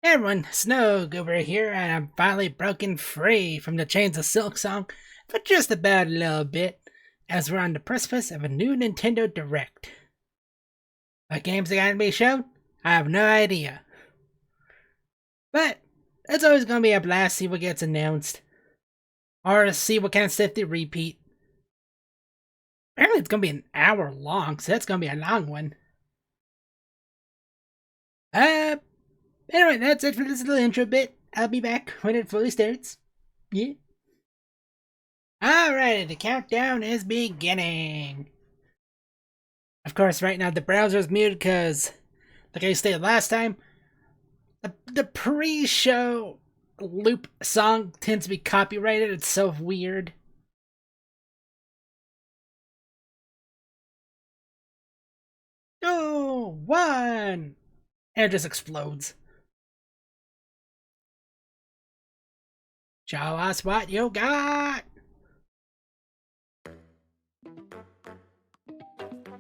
Hey everyone, SnowGoober here, and I'm finally broken free from the chains of Silk Song for just about a little bit, as we're on the precipice of a new Nintendo Direct. What games are gonna be shown? I have no idea. But it's always gonna be a blast to see what gets announced, or see what kind of stuff they repeat. Apparently it's gonna be an hour long, so that's gonna be a long one. Anyway, that's it for this little intro bit. I'll be back when it fully starts. Yeah. Alright, the countdown is beginning. Of course, right now the browser's muted because, like I stated last time, the pre-show loop song tends to be copyrighted. It's so weird. Oh, one! And it just explodes. Show us what you got!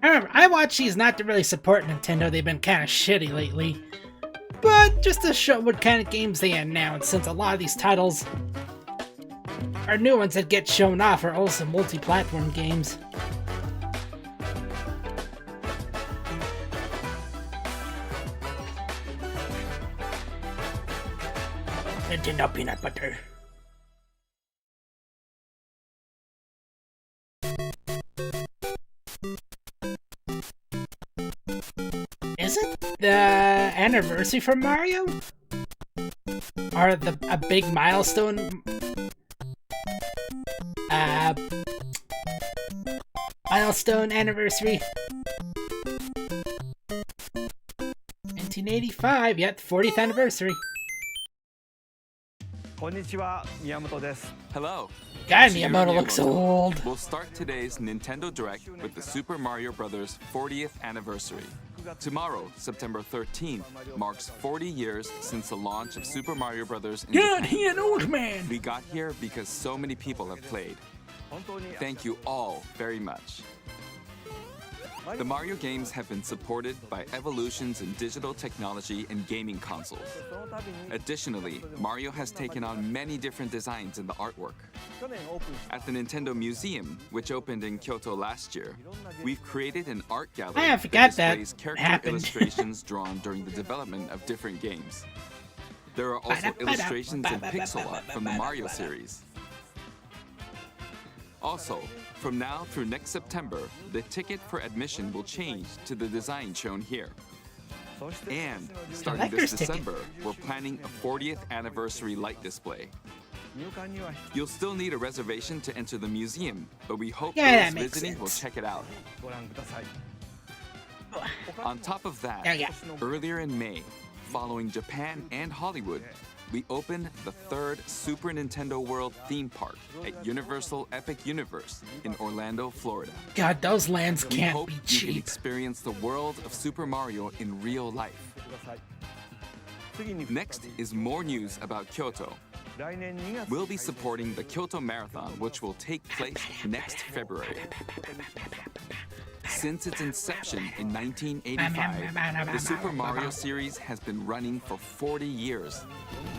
However, I watch these not to really support Nintendo, they've been kinda shitty lately. But just to show what kind of games they announce, since a lot of these titles are new ones that get shown off are also multi-platform games. Nintendo peanut butter. Is it the anniversary for Mario? Or a big milestone? Milestone anniversary? 1985, yeah, 40th anniversary. Hello. God, Miyamoto looks so old. We'll start today's Nintendo Direct with the Super Mario Bros. 40th anniversary. Tomorrow, September 13th, marks 40 years since the launch of Super Mario Bros. God, he an old man. We got here because so many people have played. Thank you all very much. The Mario games have been supported by evolutions in digital technology and gaming consoles. Additionally, Mario has taken on many different designs in the artwork. At the Nintendo Museum, which opened in Kyoto last year, we've created an art gallery I forgot that displays that character happened. illustrations drawn during the development of different games. There are also illustrations in pixel art from the Mario series. Also, from now through next September, the ticket for admission will change to the design shown here. And starting this December, we're planning a 40th anniversary light display. You'll still need a reservation to enter the museum, but we hope those visiting will check it out. On top of that, earlier in May, following Japan and Hollywood, we opened the third Super Nintendo World theme park at Universal Epic Universe in Orlando, Florida. God, those lands We can't hope be you can cheap. experience the world of Super Mario in real life. Next is more news about Kyoto. We'll be supporting the Kyoto Marathon, which will take place next February. Since its inception in 1985, the Super Mario series has been running for 40 years,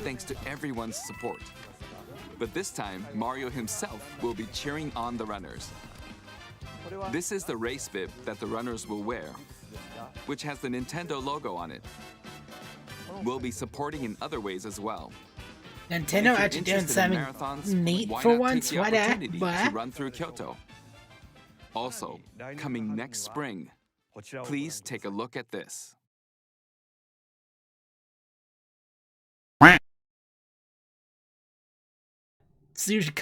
thanks to everyone's support. But this time, Mario himself will be cheering on the runners. This is the race bib that the runners will wear, which has the Nintendo logo on it. We'll be supporting in other ways as well. Nintendo If you're actually doing interested in something marathons, neat why for not once. take the What that? opportunity to run through Kyoto? Also, coming next spring, please take a look at this. It's usually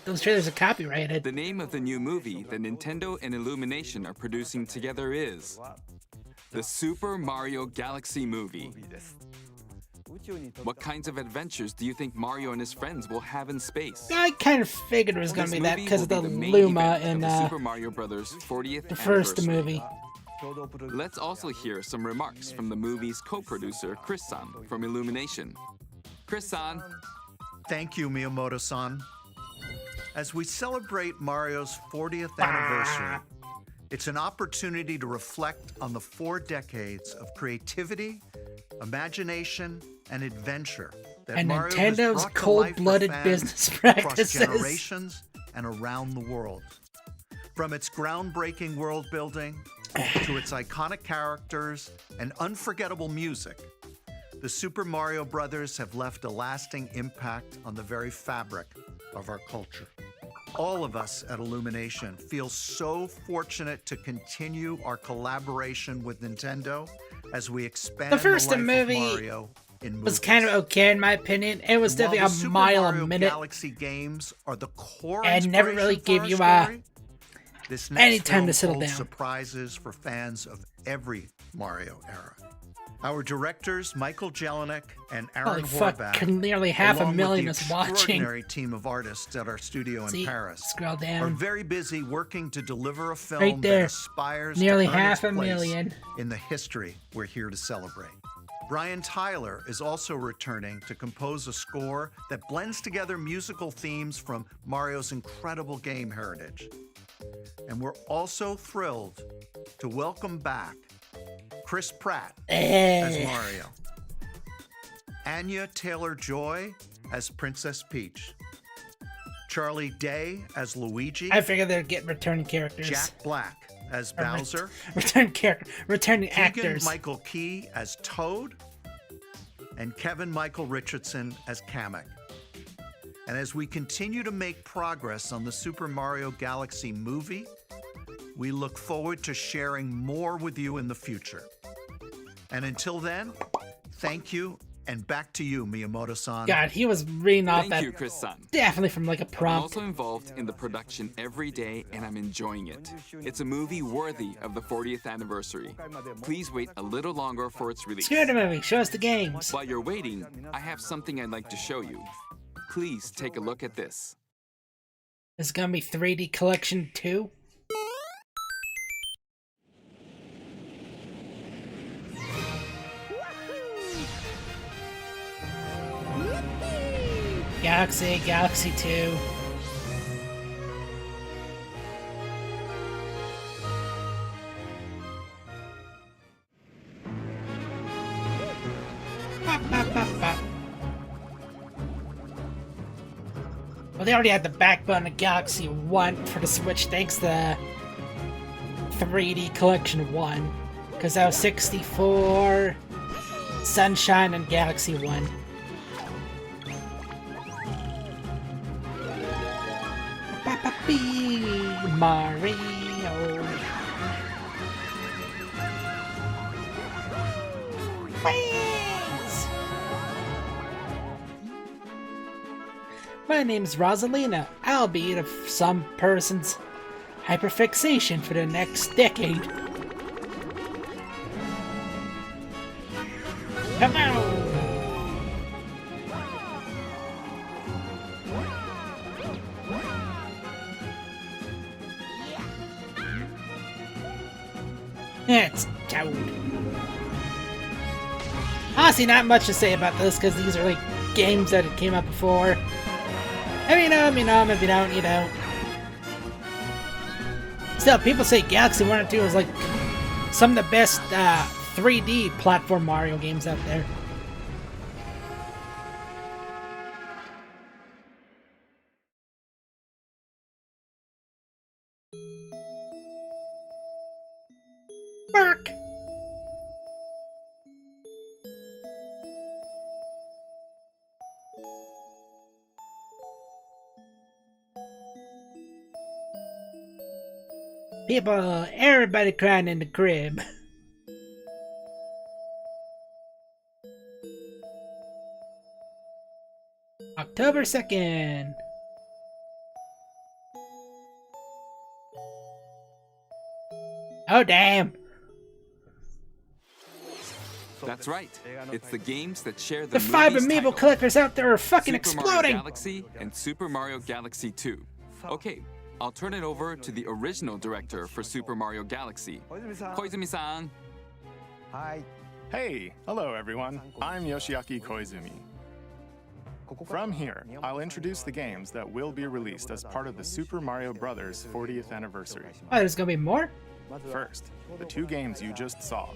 those trailers are copyrighted. The name of the new movie that Nintendo and Illumination are producing together is the Super Mario Galaxy movie. What kinds of adventures do you think Mario and his friends will have in space? I kind of figured it was going to This be that movie because of will the be main Luma event in of the Super Mario Bros. 40th the first anniversary. movie. Let's also hear some remarks from the movie's co-producer, Chris-san, from Illumination. Chris-san. Thank you, Miyamoto-san. As we celebrate Mario's 40th anniversary, it's an opportunity to reflect on the 4 decades of creativity, imagination, and adventure that And Mario has Nintendo's brought to life for cold-blooded fans business across practices. generations and around the world. From its groundbreaking world building to its iconic characters and unforgettable music, the Super Mario Brothers have left a lasting impact on the very fabric of our culture. All of us at Illumination feel so fortunate to continue our collaboration with Nintendo as we expand The first life movie of Mario in movies. was kind of okay in my opinion. It was While definitely the a Super mile Mario a minute. Galaxy games are the core And never really inspiration give for you our a story, this any next time film to settle holds down. surprises for fans of every Mario era. Our directors, Michael Jelinek and Aaron Holy fuck, Horvath, nearly half a along million with is the watching. extraordinary team of artists at our studio in See, Paris, scroll are down. very busy working to deliver a film Right there. that aspires Nearly to earn half its a place million. in the history we're here to celebrate. Brian Tyler is also returning to compose a score that blends together musical themes from Mario's incredible game heritage. And we're also thrilled to welcome back Chris Pratt as Mario, Anya Taylor-Joy as Princess Peach, Charlie Day as Luigi, I figured they'd get returning characters. Jack Black as Or Bowser, returning Keegan actors. Michael Key as Toad, and Kevin Michael Richardson as Kamek. And as we continue to make progress on the Super Mario Galaxy movie, we look forward to sharing more with you in the future. And until then, thank you, and back to you, Miyamoto-san. God, he was reading off Thank that you, Chris-san. definitely from like a I'm prompt. also involved in the production every day, and I'm enjoying it. It's a movie worthy of the 40th anniversary. Please wait a little longer for its release. Screw the movie, show us the games. While you're waiting, I have something I'd like to show you. Please take a look at this. It's gonna be 3D Collection 2. Galaxy 2. Well, they already had the backbone of Galaxy 1 for the Switch, thanks to 3D Collection 1. Because that was 64, Sunshine, and Galaxy 1. Mario. Wings! My name's Rosalina. I'll be of some person's hyperfixation for the next decade. Come on! It's Toad. Honestly, not much to say about this because these are like games that came out before. If you know them, you know them. If you don't, you don't. Still, people say Galaxy 1 and 2 is like some of the best 3D platform Mario games out there. Bark! People, everybody crying in the crib. October 2nd. Oh, damn. That's right. It's the games that share The 5 movie's amiibo title. collectors out there are fucking Super Mario exploding. Galaxy and Super Mario Galaxy 2. Okay, I'll turn it over to the original director for Super Mario Galaxy, Koizumi-san. Hey, hello everyone. I'm Yoshiaki Koizumi. From here, I'll introduce the games that will be released as part of the Super Mario Bros. 40th anniversary. Oh, there's gonna be more? First, the two games you just saw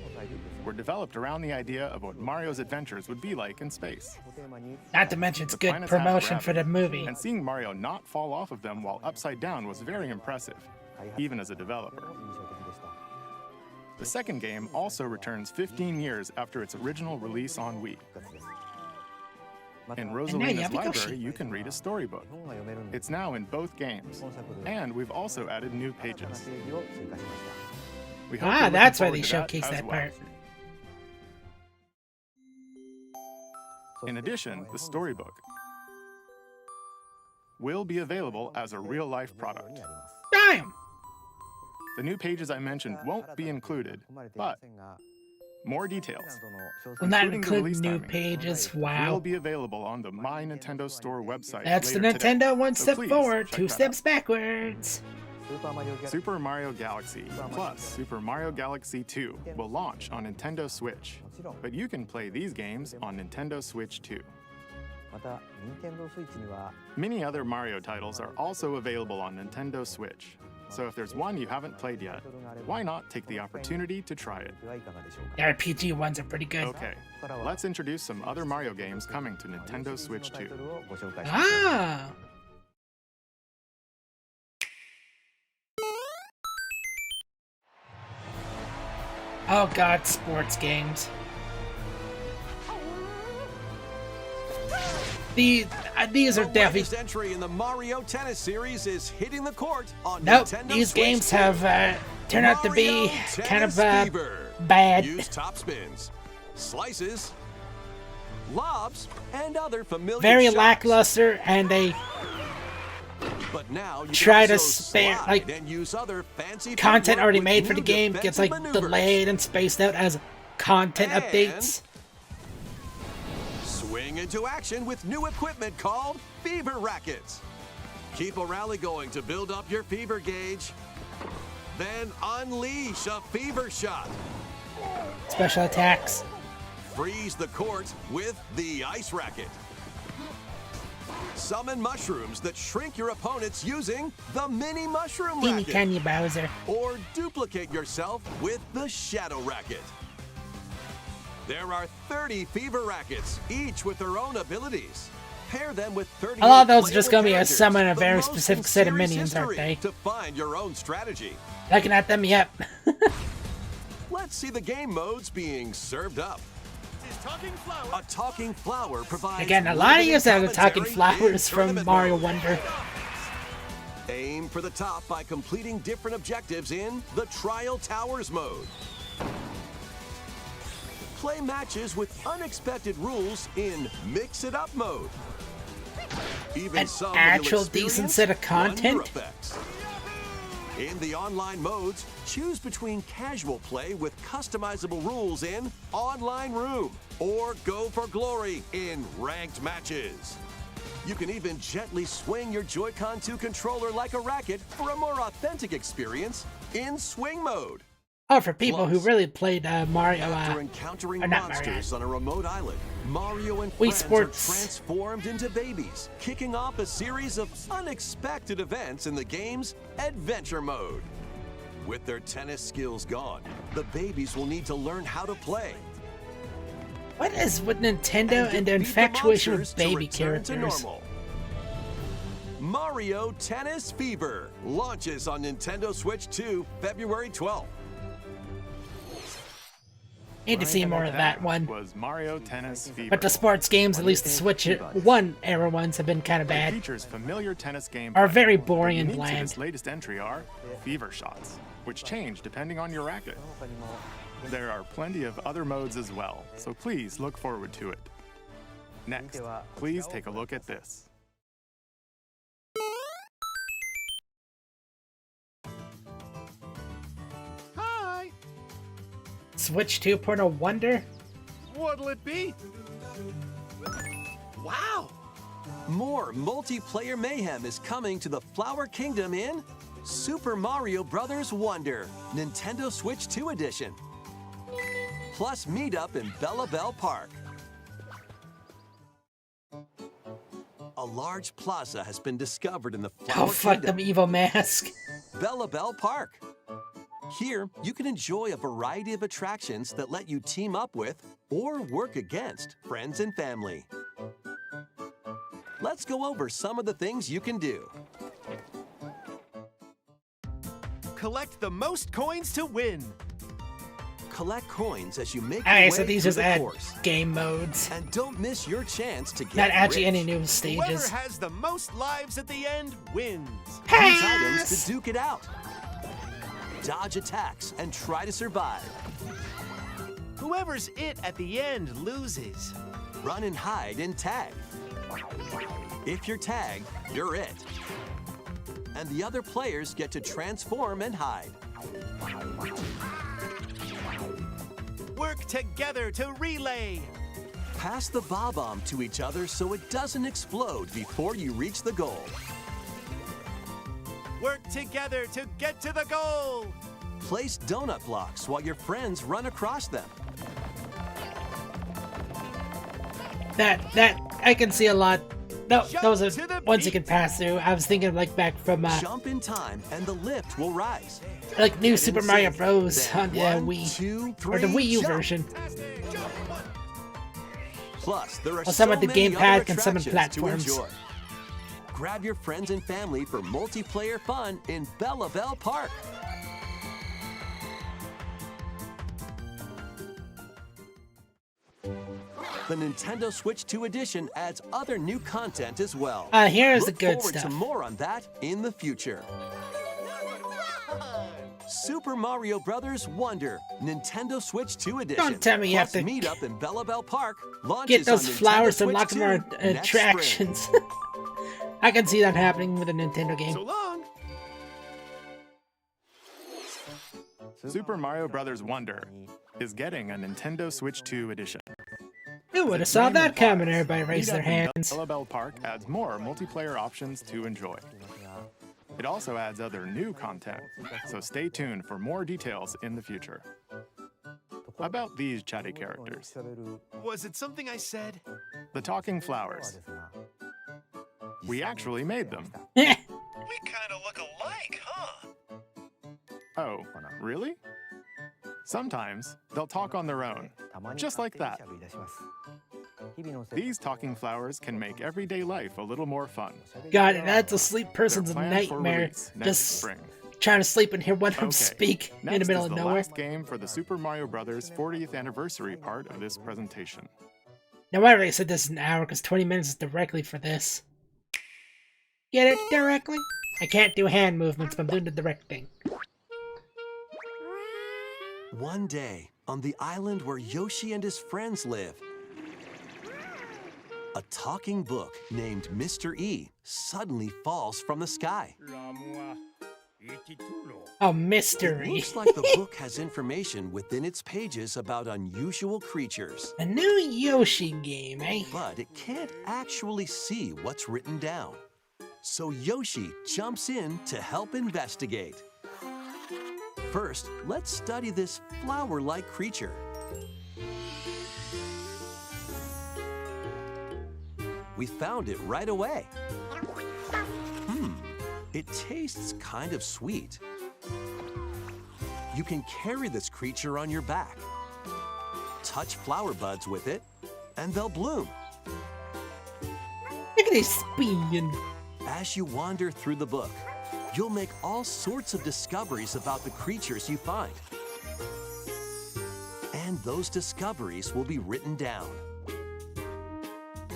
were developed around the idea of what Mario's adventures would be like in space. Not to mention it's The good planets have promotion for the gravity, movie. and seeing Mario not fall off of them while upside down was very impressive, even as a developer. The second game also returns 15 years after its original release on Wii. In you Rosalina's have Yoshi. library, you can read a storybook. It's now in both games, and we've also added new pages. We hope you're That's why looking they forward to showcase as that well. part. In addition, the storybook will be available as a real-life product. Damn! The new pages I mentioned won't be included, but more details, Will not including the include release new timing, pages. will Wow. be available on the My Nintendo Store website. That's the later today. Nintendo one So step please forward, check two that steps out. backwards. Super Mario Galaxy plus Super Mario Galaxy 2 will launch on Nintendo Switch, but you can play these games on Nintendo Switch 2. Many other Mario titles are also available on Nintendo Switch, so if there's one you haven't played yet, why not take the opportunity to try it? The RPG ones are pretty good. Okay, let's introduce some other Mario games coming to Nintendo Switch 2. Ah! Oh god, sports games. These are The definitely... latest entry in the Mario Tennis series is hitting the court on Nope, Nintendo these Switch games 2. have turned out to be Mario kind of Tennis Fever. bad. Use top spins, slices, lobs, and other familiar Very shots. lackluster, and they But now you try can to also spare, slide like, and use other fancy content footwork already with made for new the game gets defensive like maneuvers. delayed and spaced out as content And- updates. Swing into action with new equipment called Fever Rackets. Keep a rally going to build up your fever gauge. Then unleash a fever shot. Special attacks. Freeze the court with the Ice Racket. Summon mushrooms that shrink your opponents using the Mini Mushroom Teeny Racket. tiny Bowser. Or duplicate yourself with the Shadow Racket. There are 30 Fever Rackets, each with their own abilities. Pair them with 30. A lot of those are just gonna be a summon a very specific set of series minions, aren't history they? To find your own strategy. Looking at them, yep. Let's see the game modes being served up. A talking flower provides. Again, a lot of you have the talking commentary in flowers from tournament Mario mode. Wonder. Aim for the top by completing different objectives in the Trial Towers mode. Play matches with unexpected rules in Mix It Up mode. Even An some actual will decent experience set of wonder content? effects. In the online modes, choose between casual play with customizable rules in Online Room or Go for Glory in Ranked Matches. You can even gently swing your Joy-Con 2 controller like a racket for a more authentic experience in Swing mode. Oh, for people who Plus, really played Mario, After encountering or not Mario. monsters on a remote island, Mario and Wii friends Sports. are transformed into babies, kicking off a series of unexpected events in the game's Adventure Mode. With their tennis skills gone, the babies will need to learn how to play. what is with Nintendo and their defeat the infatuation with monsters to baby return to characters? normal. Mario Tennis Fever launches on Nintendo Switch 2 February 12th. Need to see more of that one. Was Mario Tennis Fever. But the sports games, at least the Switch 1 era ones, have been kind of It bad. features familiar tennis gameplay. Are very boring The and unique to bland. This latest entry are fever shots, which change depending on your racket. There are plenty of other modes as well, so please look forward to it. Next, please take a look at this. Hi! Switch 2.0 Wonder? What'll it be? Wow! More multiplayer mayhem is coming to the Flower Kingdom in Super Mario Bros. Wonder, Nintendo Switch 2 Edition. Plus meetup in Bella Bell Park. A large plaza has been discovered in the Flower Oh, fuck Kingdom, them evil mask. Bella Bell Park. Here, you can enjoy a variety of attractions that let you team up with or work against friends and family. Let's go over some of the things you can do. Collect the most coins to win. Collect coins as you make your Alright, way so these through just the add course. game modes. And don't miss your chance to get Not actually rich. any new Whoever stages. has the most lives at the end wins. Use items to duke it out. Dodge attacks and try to survive. Whoever's it at the end loses. Run and hide and tag. If you're tagged, you're it. And the other players get to transform and hide. Work together to relay. Pass the bob-omb to each other so it doesn't explode before you reach the goal. Work together to get to the goal. Place donut blocks while your friends run across them. That I can see a lot. No, Jump those are to the ones you beat. can pass through. I was thinking like back from Jump in time and the lift will rise. like new Get in Super Mario sync. Bros. Then on the 1, Wii 2, or the 3, Wii U jump. version. Plus, there are Well, some so at the many gamepad other can summon attractions to platforms. enjoy. Grab your friends and family for multiplayer fun in Bella Bell Park. The Nintendo Switch 2 edition adds other new content as well. Here's the Look good forward stuff. to more on that in the future. Super Mario Bros. Wonder, Nintendo Switch 2 edition. Don't tell me you have plus to meet up in Bella Bell Park. Get Launches those on Nintendo flowers to Switch unlock 2 more next spring. attractions. I can see that happening with a Nintendo game. So long. Super Mario Bros. Wonder is getting a Nintendo Switch 2 edition. Who would have saw that coming? Everybody raised Meet their up in hands. Bella Bell Park adds more multiplayer options to enjoy. It also adds other new content, so stay tuned for more details in the future. About these chatty characters, Was it something I said? the talking flowers. We actually made them. We kind of look alike, huh? Oh, really? Sometimes they'll talk on their own, just like that. These talking flowers can make everyday life a little more fun. God, that's a sleep They're person's planned for nightmare. release next Just spring. trying to sleep and hear one of them Okay, speak in the next middle is of the nowhere. last game for the Super Mario Bros. 40th anniversary part of this presentation. Now, I already said this is an hour because 20 minutes is directly for this. Get it directly? I can't do hand movements, but I'm doing the direct thing. One day, on the island where Yoshi and his friends live, a talking book named Mr. E suddenly falls from the sky. Oh, It mystery. looks like the book has information within its pages about unusual creatures, A new Yoshi game, eh? but it can't actually see what's written down. So Yoshi jumps in to help investigate. First, let's study this flower-like creature. We found it right away. It tastes kind of sweet. You can carry this creature on your back. Touch flower buds with it, and they'll bloom. Look at this spin. As you wander through the book, you'll make all sorts of discoveries about the creatures you find. And those discoveries will be written down.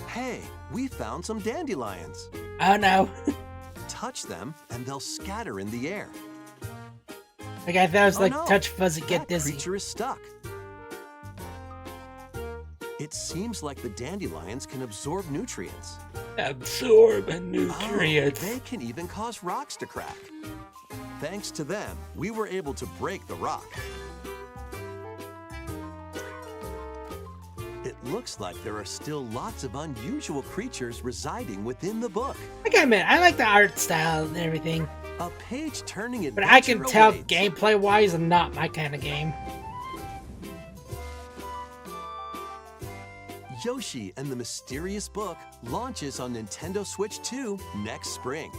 Hey, we found some dandelions. Oh no. Touch them, and they'll scatter in the air. Like I thought it was Oh, like no. touch fuzzy, get That dizzy. creature is stuck. It seems like the dandelions can absorb nutrients. Absorb Oh, nutrients. they can even cause rocks to crack. Thanks to them, we were able to break the rock. It looks like there are still lots of unusual creatures residing within the book. I gotta admit, I like the art style and everything, A page-turning but adventure I can tell awaits. gameplay-wise, I'm not my kind of game. Yoshi and the Mysterious Book launches on Nintendo Switch 2 next spring.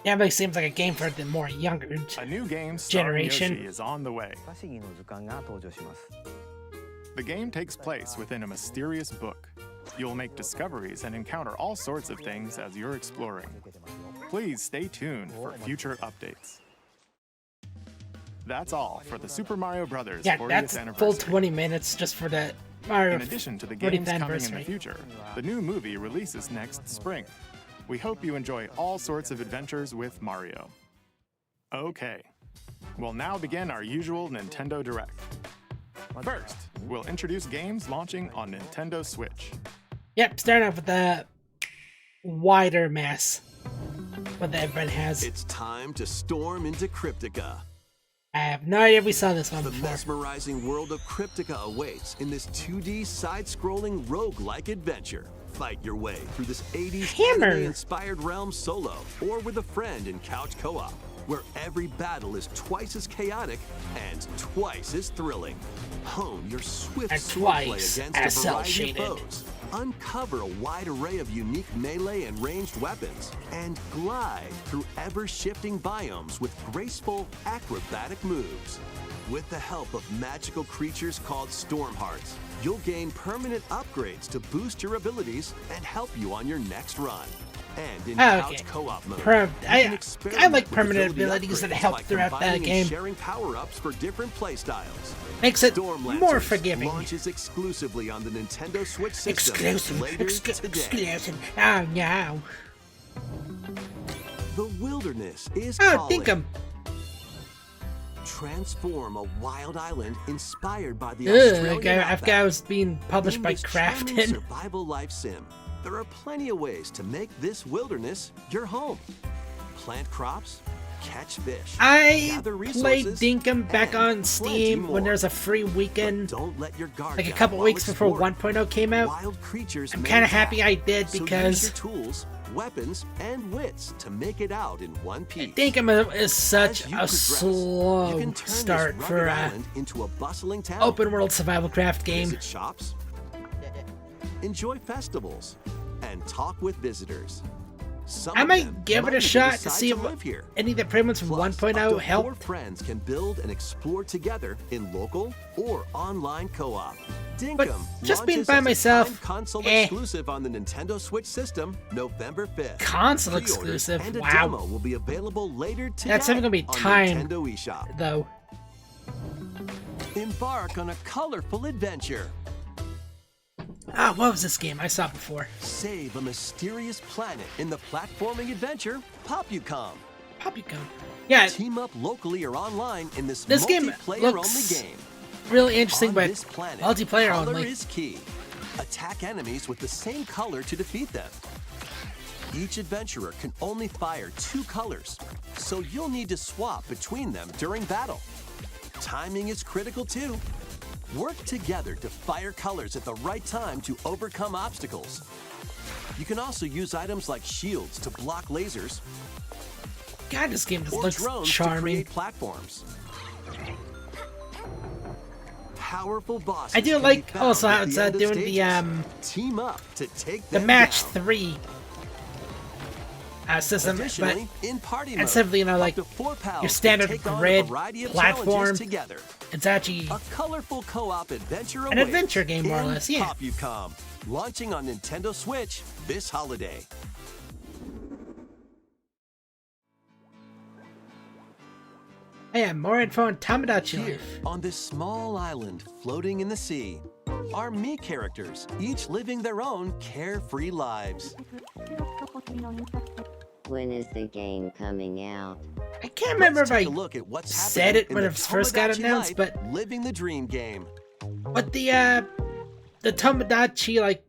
Yeah, but it seems like a game for the more younger A new game starring generation. Yoshi is on the way. The game takes place within a mysterious book. You'll make discoveries and encounter all sorts of things as you're exploring. Please stay tuned for future updates. That's all for the Super Mario Bros. Yeah, 40th that's anniversary. full 20 minutes just for the Mario In addition to the 40th games coming in anniversary. the future, the new movie releases next spring. We hope you enjoy all sorts of adventures with Mario. Okay, we'll now begin our usual Nintendo Direct. First, we'll introduce games launching on Nintendo Switch. Yep, starting off with the wider mass. What that everyone has. It's time to storm into Cryptica. I have no idea if we saw this one The before. mesmerizing world of Cryptica awaits in this 2D side-scrolling roguelike adventure. Fight your way through this 80s Hammer. anime-inspired realm solo or with a friend in couch co-op, where every battle is twice as chaotic and twice as thrilling. Hone your swift And swordplay twice against as a variety cel-shaded. of foes. Uncover a wide array of unique melee and ranged weapons, and glide through ever-shifting biomes with graceful, acrobatic moves. With the help of magical creatures called Storm Hearts, you'll gain permanent upgrades to boost your abilities and help you on your next run. And in Okay. couch co-op mode, I you can experiment like with permanent ability abilities that upgrades help by throughout the combining and game. sharing power-ups for different playstyles. Makes it Storm more Lancers forgiving. launches exclusively on the Nintendo Switch system Exclusive. later today. Exclusive. Oh, no. The wilderness is Oh, calling. Dinkum. Transform a wild island inspired by the Ugh, Australian I forgot it was being published In by this charming Crafton. survival life sim, there are plenty of ways to make this wilderness your home. Plant crops, catch fish, I gather played resources, Dinkum back and on plenty Steam when more. there's a free But weekend, don't let your guard like a down couple while weeks before exploring. 1.0 came out. Wild creatures I'm may kind of attack, happy I did so because use your tools, weapons, and wits to make it out in one piece. Dinkum is such As you a progress, you slow can turn start this for rugged a island into a bustling town. open world survival craft game. Visit shops, enjoy festivals, and talk with visitors. Some I of might them give it a even shot to decide see if live here. any of the improvements from Plus, 1.0 up to 4 helped. friends can build and explore together in local or online co-op. Dinkum But just being launches by as a myself, timed console eh. exclusive on the Nintendo Switch system November 5th. Console Pre-orders exclusive, and a wow. demo will be available later today That's even gonna be on timed. Nintendo eShop. Though. Embark on a colorful adventure. Ah, what was this game? I saw it before. Save a mysterious planet in the platforming adventure Popucom. Popicom. Yeah, Team up locally or online in this This game multiplayer-only looks game. really interesting, On but this planet, multiplayer color only. is key. Attack enemies with the same color to defeat them. Each adventurer can only fire 2 colors, so you'll need to swap between them during battle. Timing is critical too. Work together to fire colors at the right time to overcome obstacles. You can also use items like shields to block lasers God, this game just or looks drones to charming. create platforms. Powerful bosses I do can be like found also how at it's the end of doing the stages. Team up to take the them match down. 3 system, but Additionally, in party mode, instead of like up to 4 pals your can standard take on a grid variety of platform, challenges together. it's actually A colorful co-op adventure An awaits adventure game, more or in less, yeah. Popucom, launching on Nintendo Switch this holiday. more info on Tamagotchi Here, life. on this small island floating in the sea, are me characters, each living their own carefree lives. When is the game coming out? I can't remember Let's if take I a look at what's said happening it when in it the first got Tamagotchi announced, life, but living the dream game. what the Tamagotchi like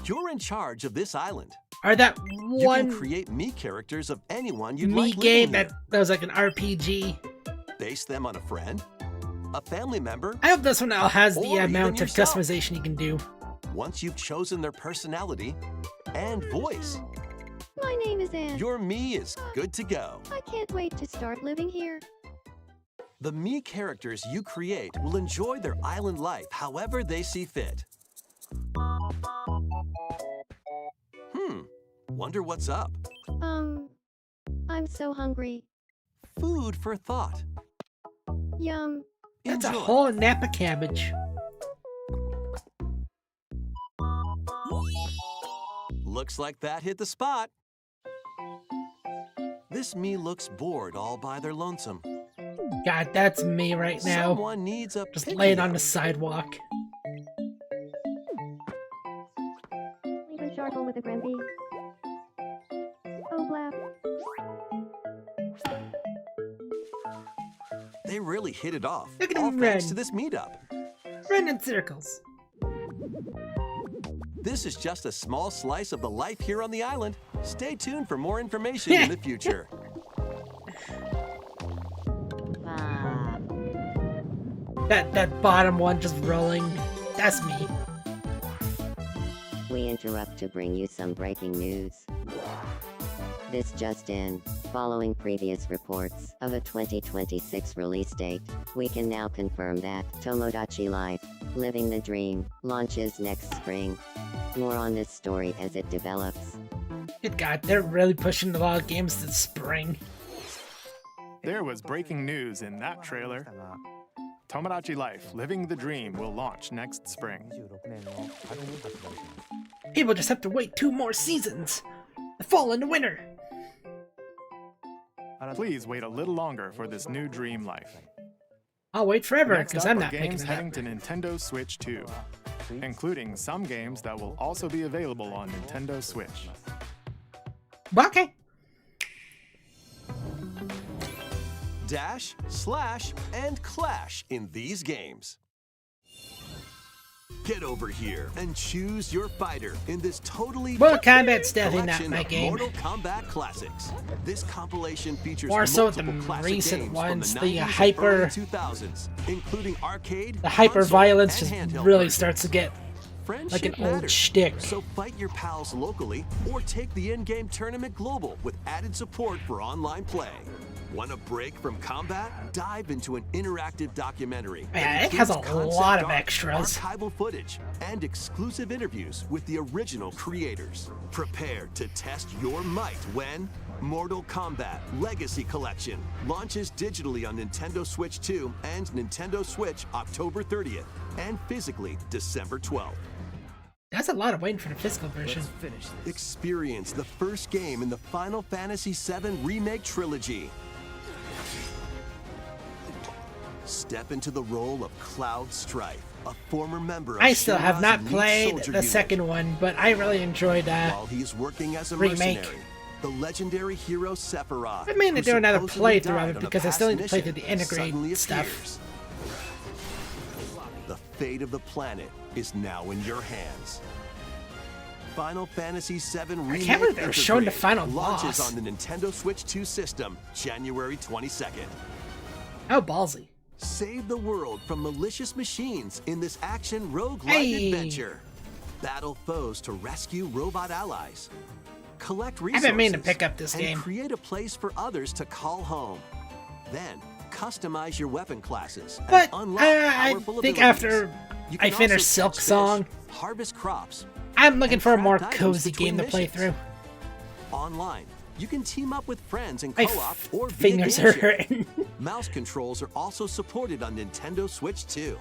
You're in charge of this island. are that You one can create me characters of anyone you'd me like game living that was like an RPG. Base them on a friend, a family member. I hope this one now has Or the even amount of yourself. customization you can do. Once you've chosen their personality and voice, My name is Anne. your me is good to go. I can't wait to start living here. The me characters you create will enjoy their island life however they see fit. Wonder what's up. I'm so hungry. Food for thought. Yum. That's a Enjoy. whole Napa cabbage. Looks like that hit the spot. This me looks bored all by their lonesome. God, that's me right now. Someone needs a Just pick-me-up. laying on the sidewalk. Leave charcoal with a Granby. Oh, blap. They really hit it off. Look at all him thanks run. to this meetup. Run in circles. This is just a small slice of the life here on the island. Stay tuned for more information in the future. That bottom one just rolling. That's me. We interrupt to bring you some breaking news. This just in. Following previous reports of a 2026 release date, we can now confirm that Tomodachi Life, Living the Dream, launches next spring. More on this story as it develops. Good God, they're really pushing a lot of games to spring. There was breaking news in that trailer. Tomodachi Life, Living the Dream will launch next spring. People just have to wait 2 more seasons. The fall and the winter. Please wait a little longer for this new dream life. I'll wait forever Next because up I'm are not picking games it heading up. to Nintendo Switch 2, including some games that will also be available on Nintendo Switch. Okay. Dash, slash, and clash in these games. Get over here and choose your fighter in this totally Mortal Kombat's definitely not collection my of game. Mortal Kombat classics. This compilation features More so the multiple classic recent games ones, from the 90s and hyper- early 2000s, including arcade, The hyper console, violence and just handheld really versions. starts to get Friendship like an old matters. shtick. So fight your pals locally or take the in-game tournament global with added support for online play. Want a break from combat? Dive into an interactive documentary. Yeah, that it has a includes concept lot of art, extras. archival footage, and exclusive interviews with the original creators. Prepare to test your might when Mortal Kombat Legacy Collection launches digitally on Nintendo Switch 2 and Nintendo Switch October 30th, and physically December 12th. That's a lot of waiting for the physical version. Experience the first game in the Final Fantasy VII Remake Trilogy. Step into the role of Cloud Strife, a former member of I still have Shinra's not elite played soldier the unit. second one, but I really enjoyed While he's working as a remake. mercenary, the legendary hero Sephiroth, I mean to who do another supposedly playthrough of died it on a because I still past need to play through mission, the integrate suddenly stuff. appears. The fate of the planet is now in your hands. Final Fantasy VII Remake can't believe they were showing the Integrate final launches boss. on the Nintendo Switch 2 system January 22nd. How ballsy. Save the world from malicious machines in this action roguelike Hey. adventure. Battle foes to rescue robot allies. Collect I've resources been meaning to pick up this and game. create a place for others to call home. Then customize your weapon classes and But unlock I powerful think abilities. after You I can finish also Silk catch fish, Song, harvest crops. I'm looking and for a more craft items cozy between game to play missions. through. Online, you can team up with friends in My co-op or via fingers game are share. hurting. Mouse controls are also supported on Nintendo Switch 2.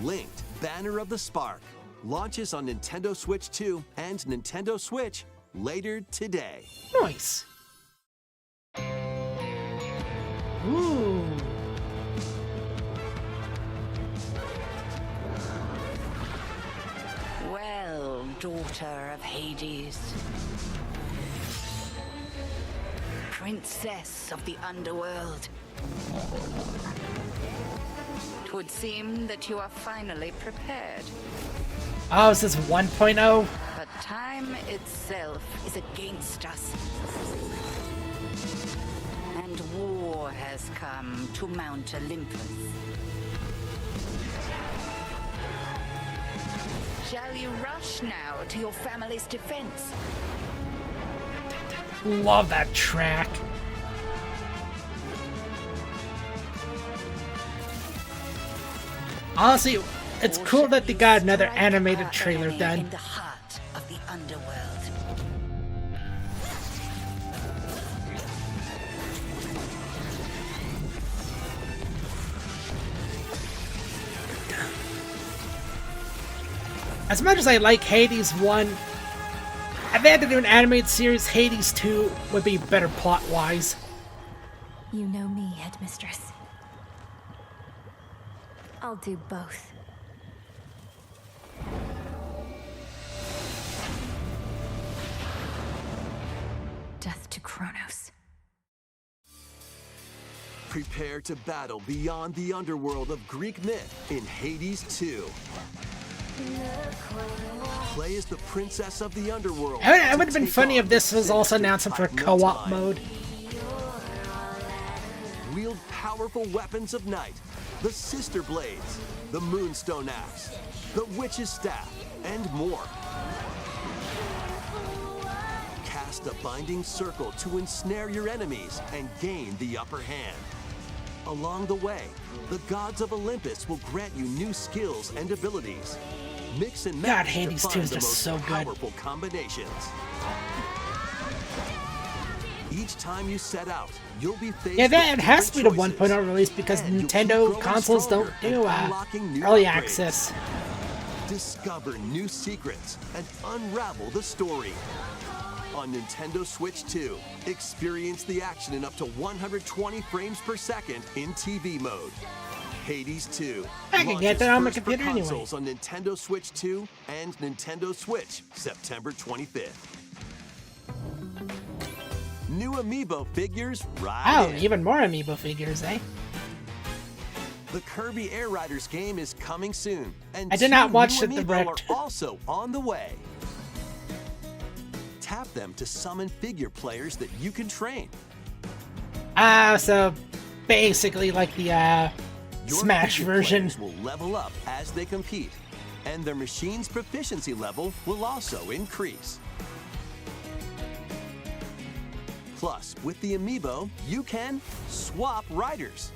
Linked Banner of the Spark launches on Nintendo Switch 2 and Nintendo Switch later today. Nice. Ooh. Well, daughter of Hades, princess of the underworld, it would seem that you are finally prepared. Oh, is this 1.0? But time itself is against us. And war has come to Mount Olympus. Shall you rush now to your family's defense? Love that track. Honestly, it's Or cool shall that they you got another strike animated our trailer enemy done. in the heart of the underworld? As much as I like Hades 1, if they had to do an animated series, Hades 2 would be better plot-wise. You know me, Headmistress. I'll do both. Death to Kronos. Prepare to battle beyond the underworld of Greek myth in Hades 2. Play as the princess of the underworld. It would have been funny if this was also announced for co-op mode. Wield powerful weapons of night, the Sister Blades, the Moonstone Axe, the Witch's Staff, and more. Cast a binding circle to ensnare your enemies and gain the upper hand. Along the way, the gods of Olympus will grant you new skills and abilities. Mix and match God, Hades 2 is just so good. Powerful combinations. Each time you set out, you'll be faced with that has to be the different 1.0 choices. release because And you'll keep Nintendo growing consoles stronger don't do and unlocking new early upgrades. access. Discover new secrets and unravel the story. On Nintendo Switch 2, experience the action in up to 120 frames per second in TV mode. Hades 2. I can get that on my launches computer first for anyway. consoles on Nintendo Switch 2 and Nintendo Switch, September 25th. New Amiibo figures right Oh, in. even more Amiibo figures, eh? The Kirby Air Riders game is coming soon, and I did not 2 watch new the Amiibo direct. are also on the way. Tap them to summon figure players that you can train. So basically like the Your Smash figure version. players will level up as they compete, and their machine's proficiency level will also increase. Plus, with the Amiibo, you can swap riders.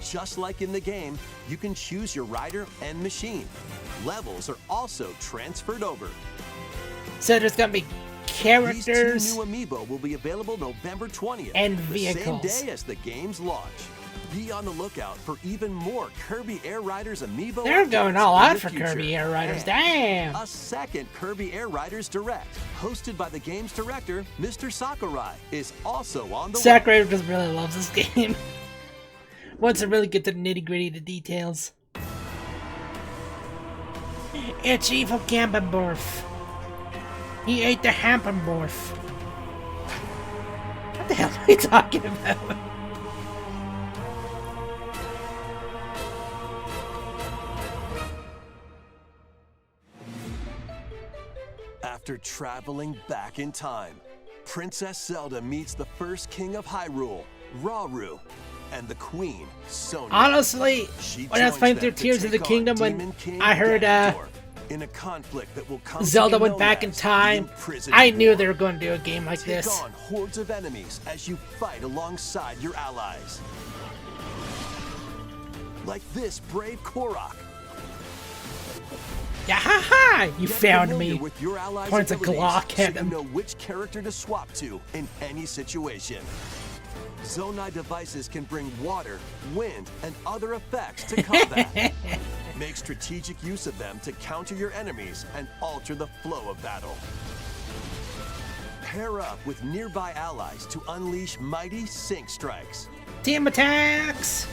Just like in the game, you can choose your rider and machine. Levels are also transferred over. So there's gonna be characters. These 2 new Amiibo will be available November 20th, and the vehicles. same day as the game's launch. Be on the lookout for even more Kirby Air Riders Amiibo. They're going updates all in out the for future. Kirby Air Riders. And Damn! a second Kirby Air Riders Direct, hosted by the game's director, Mr. Sakurai, is also on the way. Sakurai just really loves this game. Wants to really get to the nitty-gritty, the details. It's evil Gambamorph. He ate the Hampamorph. What the hell are you talking about? After traveling back in time, Princess Zelda meets the first king of Hyrule, Rauru, and the queen, Sonia. Honestly, She when I was joins playing them through to Tears of the take on Kingdom, Demon when King I heard Ganondorf in a conflict that will come to Zelda be went known back in as the time, Imprisoned I knew War. they were going to do a game like Take this. on hordes of enemies as you fight alongside your allies. Like this brave Korok. Yeah, ha ha! You Get found familiar me. with your allies' Points a abilities Glock so at you them. know which character to swap to in any situation. Zonai devices can bring water, wind, and other effects to combat. Make strategic use of them to counter your enemies and alter the flow of battle. Pair up with nearby allies to unleash mighty sync strikes. Team attacks!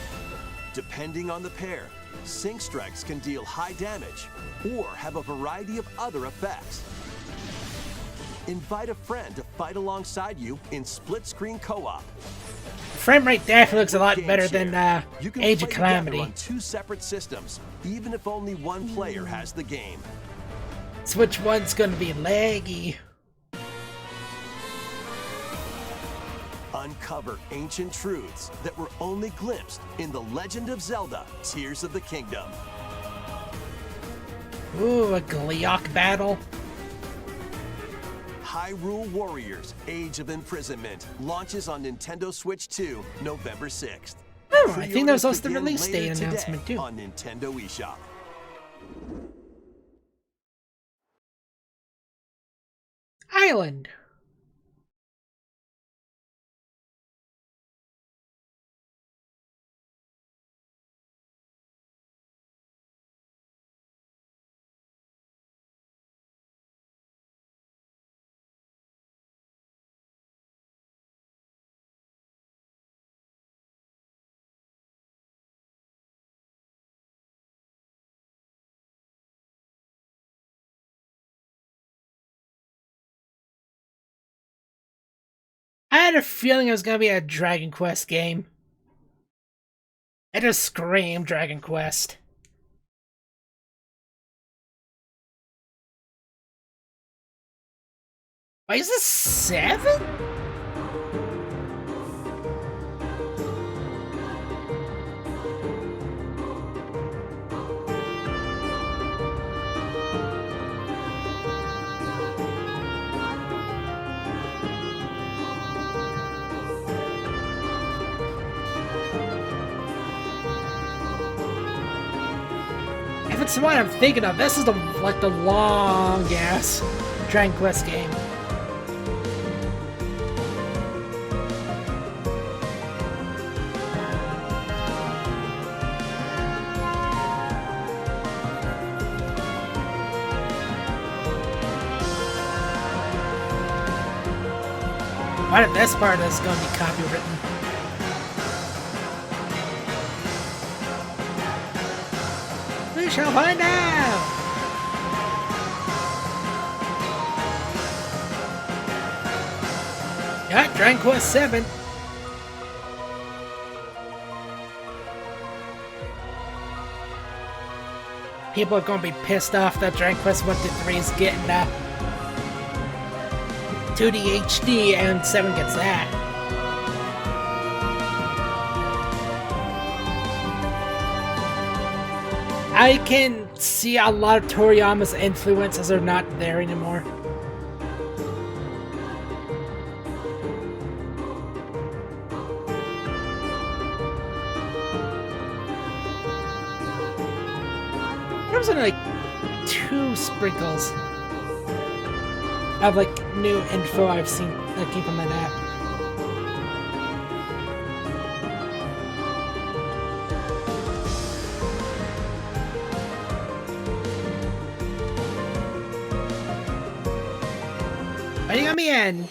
Depending on the pair, sync strikes can deal high damage or have a variety of other effects. Invite a friend to fight alongside you in split-screen co-op. Frame rate definitely looks a lot Game better share. than You can Age play of together Calamity. on 2 separate systems, even if only one player has the game. So which one's gonna be laggy? Uncover ancient truths that were only glimpsed in The Legend of Zelda: Tears of the Kingdom. Ooh, a Gleeok battle. Hyrule Warriors: Age of Imprisonment launches on Nintendo Switch 2, November 6th. Oh, I think that was Pre-orders also the begin release later date today announcement too. on Nintendo eShop. Island. I had a feeling it was gonna be a Dragon Quest game. It just screamed Dragon Quest. Wait, is this 7? If it's the one I'm thinking of, this is the long ass Dragon Quest game. What if this part is going to be copywritten? We shall find out! Got Dragon Quest 7. People are going to be pissed off that Dragon Quest 1 to 3 is getting 2D HD and 7 gets that. I can see a lot of Toriyama's influences are not there anymore. There's only like 2 sprinkles of like new info I've seen that came from that app. What do you got me in?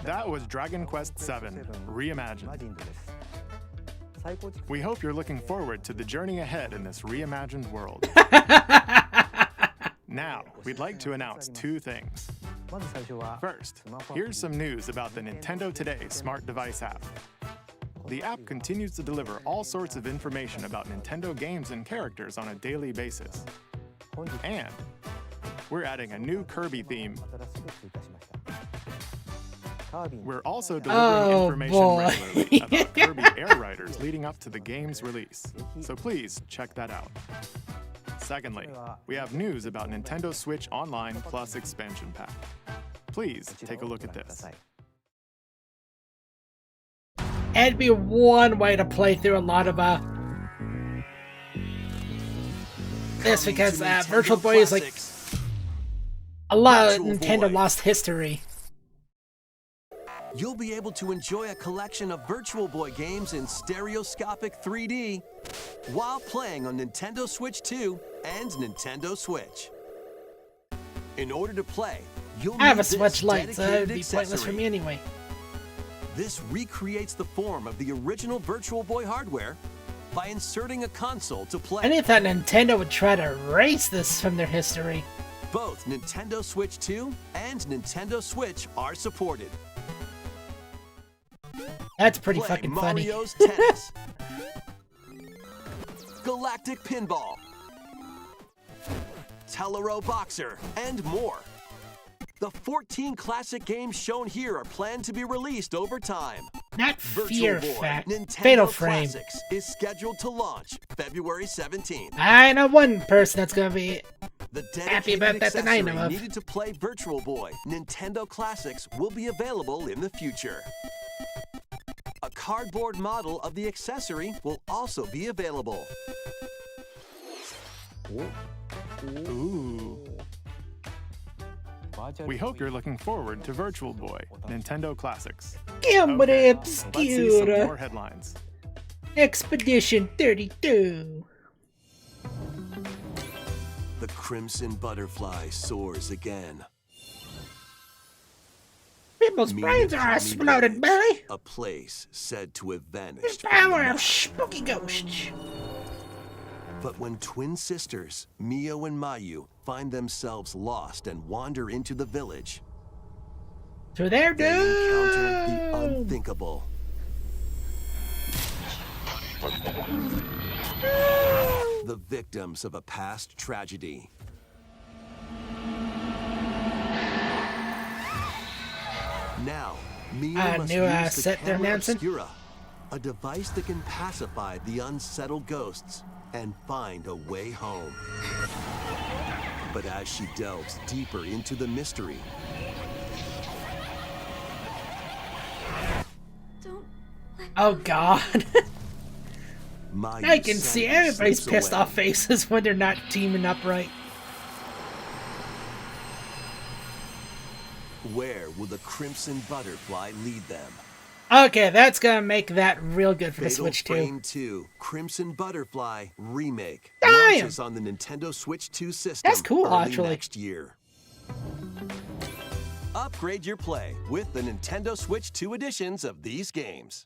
That was Dragon Quest VII Reimagined. We hope you're looking forward to the journey ahead in this reimagined world. Now, we'd like to announce 2 things. First, here's some news about the Nintendo Today smart device app. The app continues to deliver all sorts of information about Nintendo games and characters on a daily basis. And we're adding a new Kirby theme. We're also delivering information regularly about Kirby Air Riders leading up to the game's release. So please check that out. Secondly, we have news about Nintendo Switch Online Plus expansion pack. Please take a look at this. It'd be one way to play through a lot of this because Virtual Boy is like a lot of Nintendo lost history. You'll be able to enjoy a collection of Virtual Boy games in stereoscopic 3D while playing on Nintendo Switch 2 and Nintendo Switch. In order to play, you'll I have need a Switch this Lite, so dedicated it'd be pointless for accessory. me anyway. This recreates the form of the original Virtual Boy hardware by inserting a console to play. I thought Nintendo would try to erase this from their history. Both Nintendo Switch 2 and Nintendo Switch are supported. That's pretty Play fucking funny. Mario's Tennis, Galactic Pinball, Telero Boxer, and more. The 14 classic games shown here are planned to be released over time. Not Fear Virtual Boy Fact. Nintendo Fatal Frame. Classics is scheduled to launch February 17th. I know one person that's gonna be The happy about that that I know accessory of. needed to play Virtual Boy Nintendo Classics will be available in the future. A cardboard model of the accessory will also be available. Ooh. We hope you're looking forward to Virtual Boy Nintendo Classics. Gambler Let's see some Obscura. more headlines. Expedition 32. The Crimson Butterfly soars again. People's brains are exploded, Billy. A place said to have The vanished. power of spooky ghosts. But when twin sisters, Mio and Mayu, find themselves lost and wander into the village, To their They encounter the doom. unthinkable. The victims of a past tragedy. Now, Mia must new use the set there, camera Nansen. obscura, a device that can pacify the unsettled ghosts and find a way home. But as she delves deeper into the mystery, Oh God. Maya I can see sadly everybody's slips pissed away. off faces when they're not teaming up right. Where will the Crimson Butterfly lead them? Okay, that's gonna make that real good for the Fatal Switch 2. Frame 2 Crimson Butterfly Remake Damn! launches on the Nintendo Switch 2 system That's cool, early actually. next year. Upgrade your play with the Nintendo Switch 2 editions of these games.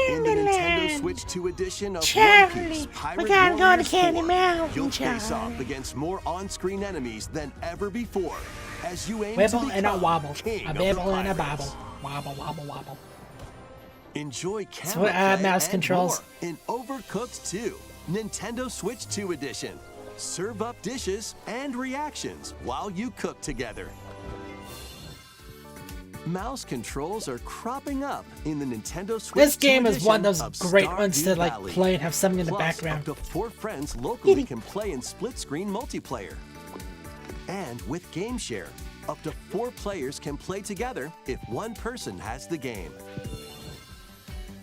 In the Nintendo Switch 2 edition of One Charlie, Piece we Pirate gotta go to Warriors Candy 4, Mountain, you'll face Charlie. off against more on-screen enemies than ever before as you aim to Wibble and a become wobble. king A of the bibble and a pirates. bobble. Wobble, wobble, wobble. Enjoy That's camera what, play mouse and controls. more in Overcooked 2, Nintendo Switch 2 edition. Serve up dishes and reactions while you cook together. Mouse controls are cropping up in the Nintendo Switch 2 This game is one of those edition great Stardew ones to like Valley. play and have something in the Plus, background. Up to 4 friends locally can play in split-screen multiplayer. And with Game Share, up to 4 players can play together if one person has the game.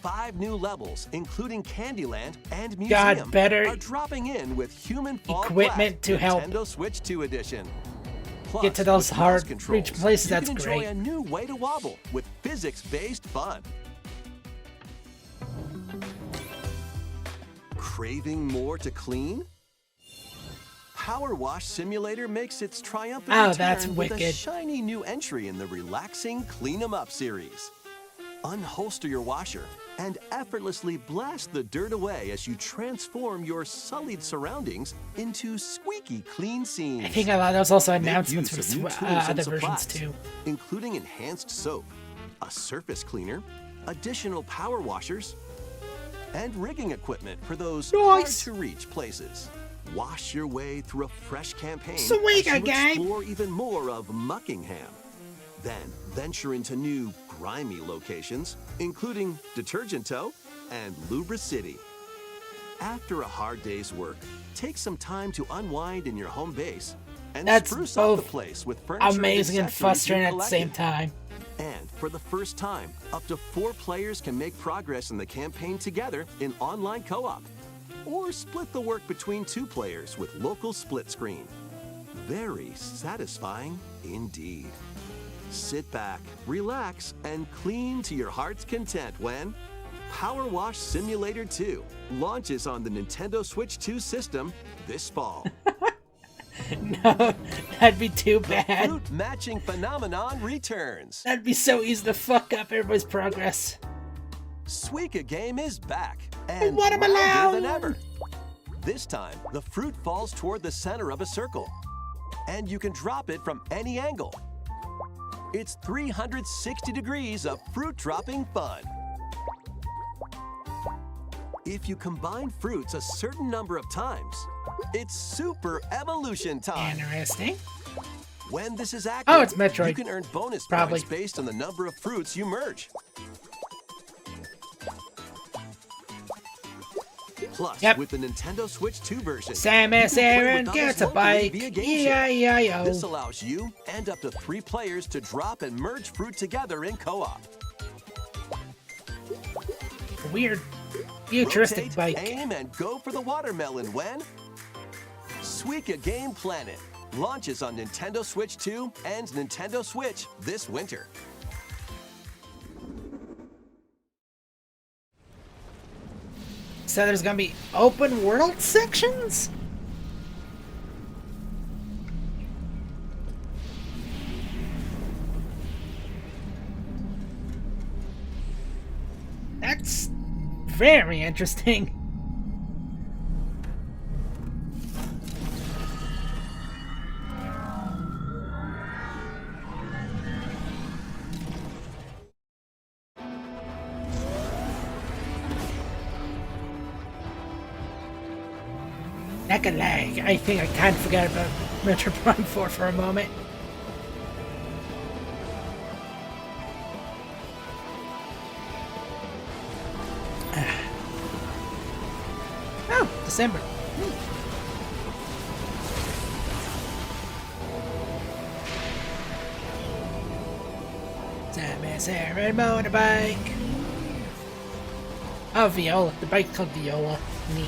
5 new levels, including Candyland and Museum, better are dropping in with Human Fall equipment Flat to help Nintendo Switch 2 edition. Plus, get to those with mouse hard controls, reach places. you That's can enjoy great. a new way to wobble with physics-based fun. Craving more to clean? Power Wash Simulator makes its triumphant Oh, return that's with a wicked. shiny new entry in the relaxing Clean 'em Up series. Unholster your washer and effortlessly blast the dirt away as you transform your sullied surroundings into squeaky clean scenes. I think there was also Make announcements for use of new the tools and other versions supplies, too. including enhanced soap, a surface cleaner, additional power washers, and rigging equipment for those Nice. hard-to-reach places. Wash your way through a fresh campaign Sweet, as you gang. explore even more of Muckingham. Then venture into new grimy locations, including Detergento and Lubra City. After a hard day's work, take some time to unwind in your home base and That's spruce up the both place with furniture amazing and accessories frustrating you've at the same collected. time. And for the first time, up to 4 players can make progress in the campaign together in online co-op. Or split the work between 2 players with local split screen. Very satisfying indeed. Sit back, relax, and clean to your heart's content when Power Wash Simulator 2 launches on the Nintendo Switch 2 system this fall. No, that'd be too bad. Fruit matching phenomenon returns. That'd be so easy to fuck up everybody's progress. Suika Game is back and watermelon! rounder than ever. This time, the fruit falls toward the center of a circle, and you can drop it from any angle. It's 360 degrees of fruit dropping fun. If you combine fruits a certain number of times, it's super evolution time. Interesting. When this is active, Oh, it's Metroid. you can earn bonus Probably. points based on the number of fruits you merge. Plus, Yep. with the Nintendo Switch 2 version, Samus you can play Aran with gets others a locally bike. via Game Share. E-I-E-I-O. This allows you and up to 3 players to drop and merge fruit together in co-op. Weird futuristic Rotate, bike. aim, and go for the watermelon when Suika Game Planet launches on Nintendo Switch 2 and Nintendo Switch this winter. So there's gonna be open world sections? That's very interesting. Not gonna lie, I think I kind of forgot about Metro Prime 4 for a moment. Oh, December. Sam Sarah motorbike. Oh, Viola. The bike's called Viola. Neat.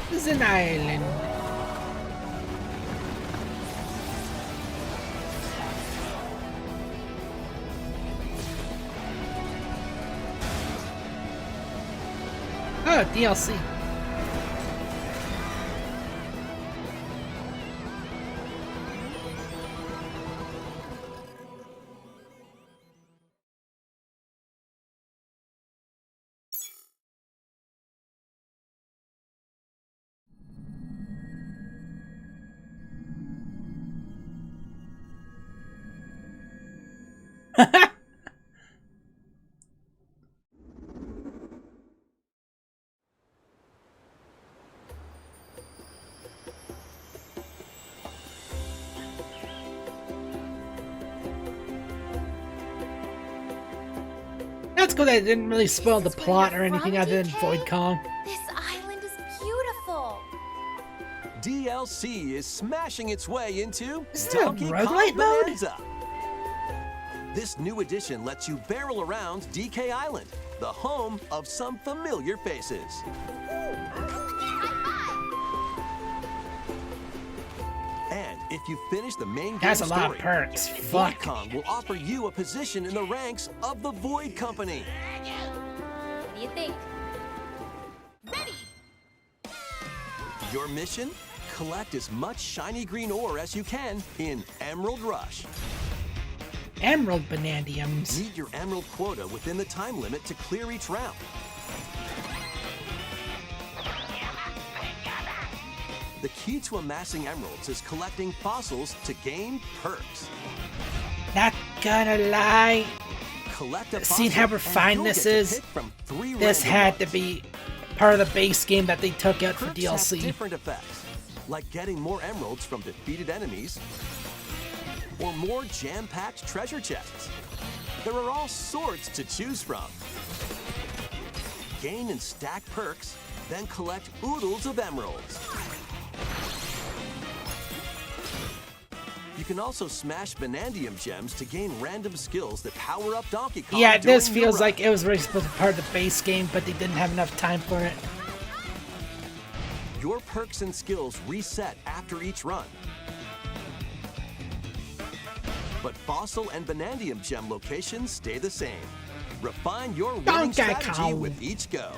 This is an island. Oh, DLC. That's good that it didn't really spoil the plot or anything other than Void Kong. This island is beautiful. DLC is smashing its way into Is there a Donkey roguelite Kong mode? Bonanza. This new edition lets you barrel around DK Island, the home of some familiar faces. And if you finish the main game That's a story, lot of perks. Void Fuck. Kong will offer you a position in the ranks of the Void Company. What do you think? Your mission? Collect as much shiny green ore as you can in Emerald Rush. Emerald Banandiums. Meet your emerald quota within the time limit to clear each round. The key to amassing emeralds is collecting fossils to gain perks. Not gonna lie. Collect a Seeing fossil how and refined you'll this get to is, pick from 3 this random had to ones. be part of the base game that they took out for Perks have DLC. different effects, like getting more emeralds from defeated enemies, or more jam-packed treasure chests. There are all sorts to choose from. Gain and stack perks, then collect oodles of emeralds. You can also smash Banandium gems to gain random skills that power up Donkey Kong. Yeah, this during your feels run. like it was really supposed to be part of the base game, but they didn't have enough time for it. Your perks and skills reset after each run. But Fossil and Banandium gem locations stay the same. Refine your winning Donkey strategy Kong. with each go.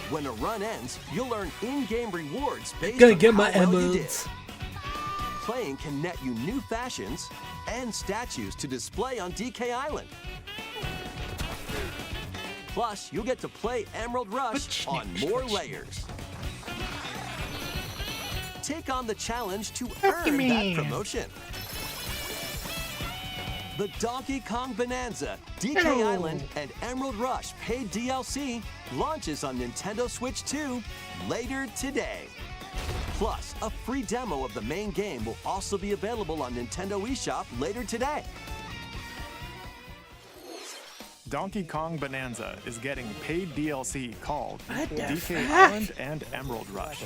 When a run ends, you'll earn in-game rewards based Gonna on get how my well you did. emeralds. Playing can net you new fashions and statues to display on DK Island. Plus, you'll get to play Emerald Rush on more layers. Take on the challenge to earn that promotion. The Donkey Kong Bonanza, DK Hello. Island, and Emerald Rush paid DLC launches on Nintendo Switch 2 later today. Plus, a free demo of the main game will also be available on Nintendo eShop later today. Donkey Kong Bonanza is getting paid DLC called What the DK fuck? Island and Emerald Rush.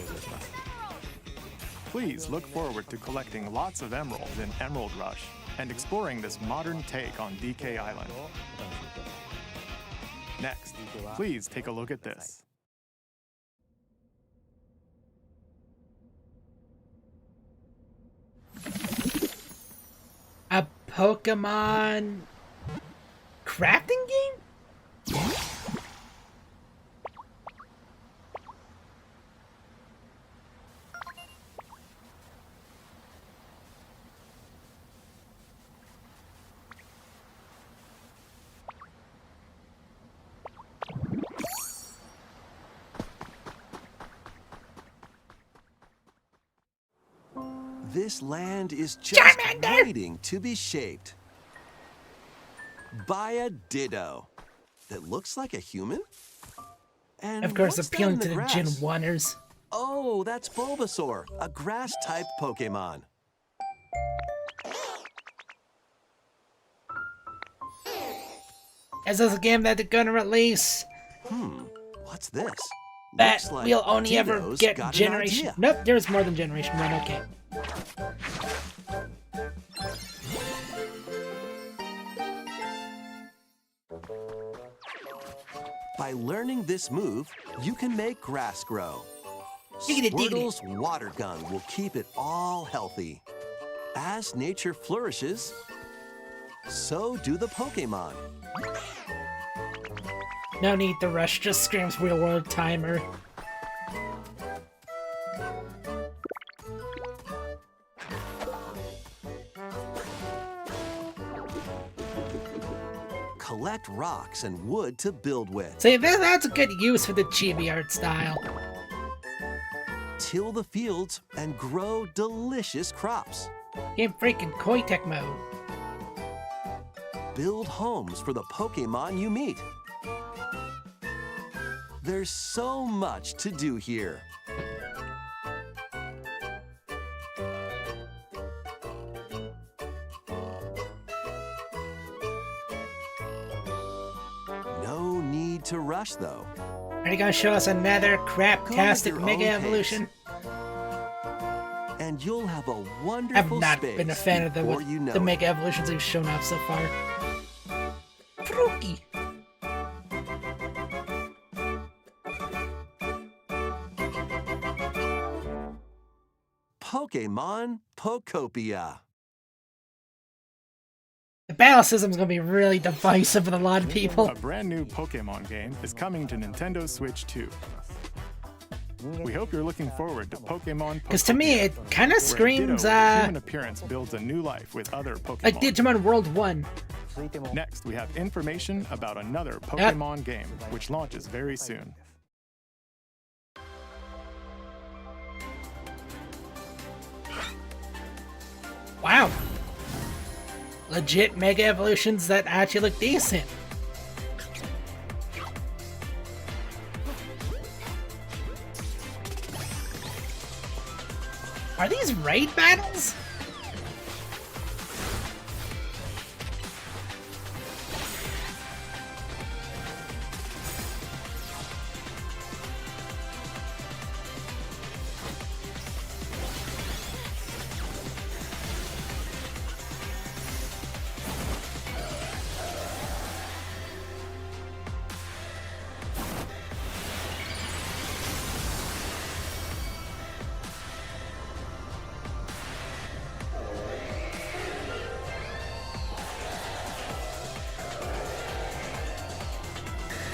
Please look forward to collecting lots of emeralds in Emerald Rush and exploring this modern take on DK Island. Next, please take a look at this. A Pokemon crafting game? This land is just Charmander! waiting to be shaped. Buy a Ditto that looks like a human? And Of course, what's that appealing in to the Gen grass? 1ers. Oh, that's Bulbasaur, a grass-type Pokemon. Is this a game that they're gonna release? What's this? That Looks like we'll only ever Tito's get got an Generation... idea. Nope, there's more than Generation 1, okay. By learning this move, you can make grass grow. Diggity diggity. Squirtle's water gun will keep it all healthy. As nature flourishes, so do the Pokemon. No need to rush, just screams real world timer. Collect rocks and wood to build with. See, that's a good use for the chibi art style. Till the fields and grow delicious crops. Game freaking Koi Tech mode. Build homes for the Pokemon you meet. There's so much to do here. No need to rush, though. Are you gonna show us another craptastic your Mega own Evolution? And you'll have a I've wonderful not space been a fan of before you know the it. Mega Evolutions they've shown off so far. Fruki! Pokemon Pokopia. The battle system's gonna be really divisive with a lot of people. A brand new Pokemon game is coming to Nintendo Switch 2. We hope you're looking forward to Pokemon Because to me, it kind of where screams, Ditto with a human appearance builds a new life with other Pokemon. like Digimon World 1. Next, we have information about another Pokemon game, which launches very soon. Wow. Legit Mega Evolutions that actually look decent. Are these raid battles?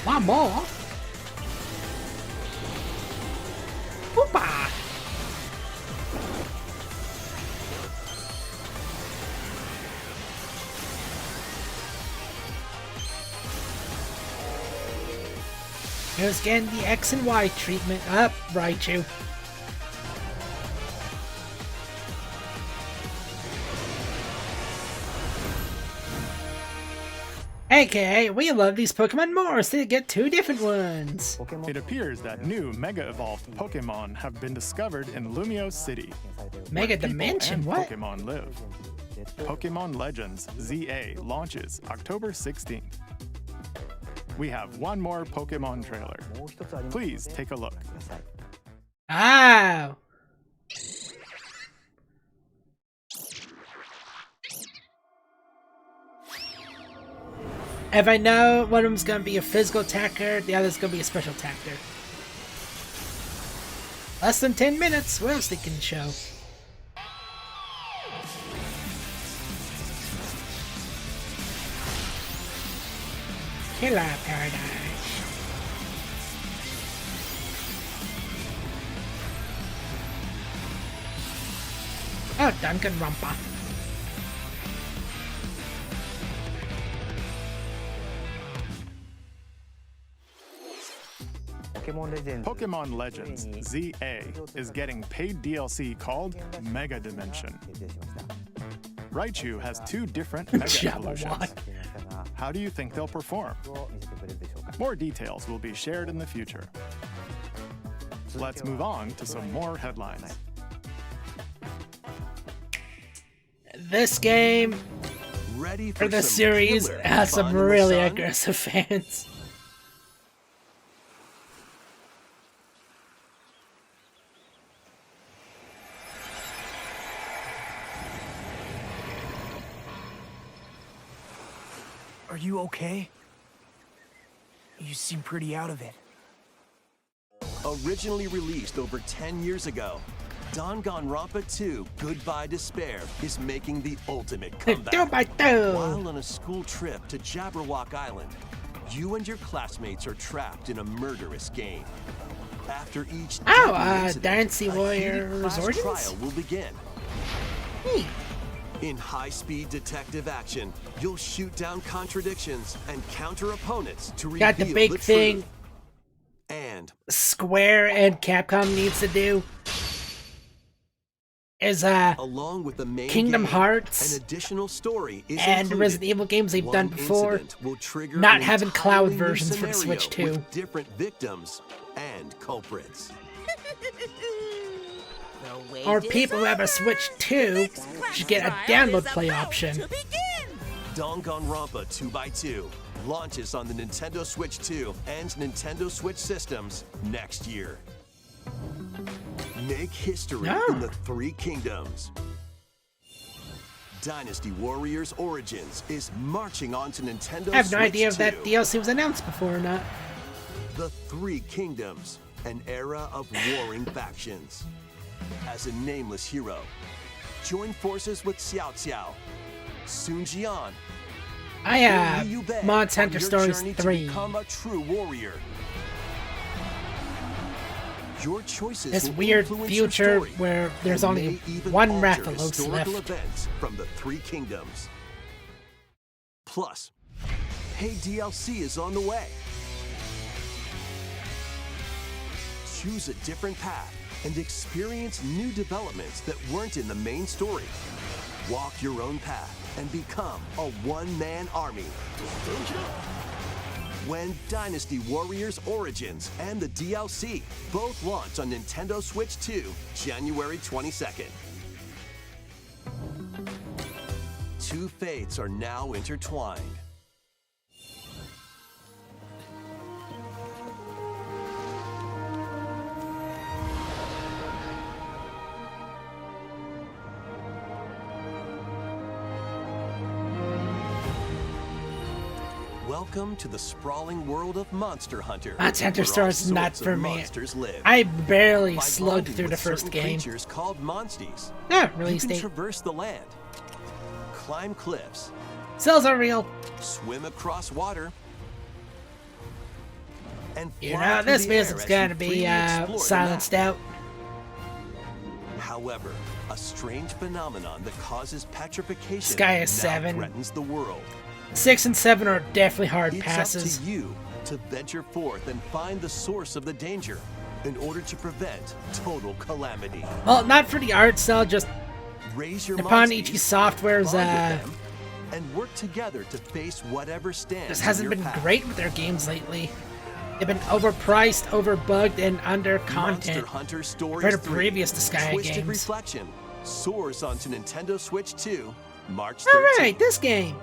One more. Hoopa! Here's getting the X and Y treatment. Up, Raichu. AKA, we love these Pokemon more, so you get two different ones. It appears that new Mega Evolved Pokemon have been discovered in Lumio City. Mega where people Dimension, and what? Pokemon live. Pokemon Legends ZA launches October 16th. We have one more Pokemon trailer. Please take a look. Ah! If I know one of them's gonna be a physical attacker, the other's gonna be a special attacker. Less than 10 minutes, what else they can show? Killer Paradise. Oh, Danganronpa. Pokemon Legends ZA is getting paid DLC called Mega Dimension. Raichu has two different Mega Jabberwock. Evolutions. How do you think they'll perform? More details will be shared in the future. Let's move on to some more headlines. This game Ready for the some series killer has some fun in the really sun? aggressive fans. Are you okay? You seem pretty out of it. Originally released over 10 years ago, Danganronpa 2 Goodbye Despair is making the ultimate comeback. While on a school trip to Jabberwock Island, you and your classmates are trapped in a murderous game. After each Dynasty Warriors class Origins? trial will begin. In high-speed detective action, you'll shoot down contradictions and counter opponents to reveal Got the big thing truth. And Square and Capcom needs to do is along with the main Kingdom game, Hearts an additional story is and included. Resident Evil games they've done One before, incident will trigger not an having entirely cloud new versions for the scenario Switch 2. with different victims and culprits. Or people who have a Switch 2 should get a download play option. Danganronpa 2x2 launches on the Nintendo Switch 2 and Nintendo Switch systems next year. Make history in the Three Kingdoms. Dynasty Warriors Origins is marching on to Nintendo Switch 2. I have no idea if that DLC was announced before or not. The Three Kingdoms, an era of warring factions. As a nameless hero, join forces with Xiao Xiao, Sun Jian, I Liu Bei Monster on Hunter your Stories journey to 3. become a true warrior. Your choices This will weird influence your future story where there's and only may even one alter Rathalos historical left. events from the Three Kingdoms. Plus, Hey DLC is on the way. Choose a different path and experience new developments that weren't in the main story. Walk your own path and become a one-man army. When Dynasty Warriors Origins and the DLC both launch on Nintendo Switch 2, January 22nd. Two fates are now intertwined. Welcome to the sprawling world of Monster Hunter. Monster Hunter where all Stories is not sorts of for me. monsters live. I barely By slugged bonding through the with first certain game. creatures called monsties. Yeah, You release can date. traverse the land, climb cliffs, Cells are real. swim across water, and You fly know, through this the air music's as gonna you be freely explore the silenced map. out. However, a strange phenomenon that causes petrification Sky is now 7. threatens the world. 6 and 7 are definitely hard It's passes. up to you to venture forth and find the source of the danger in order to prevent total calamity. Well, not for the art cell, just Raise your Nippon monsties, Ichi Software's bond with them, and work together to face whatever stands just in hasn't your been path. great with their games lately. They've been overpriced, overbugged, and under Monster content Hunter Stories compared to 3, previous Disgaea Twisted games. Reflection soars onto Nintendo Switch 2, March 13th. Alright, this game.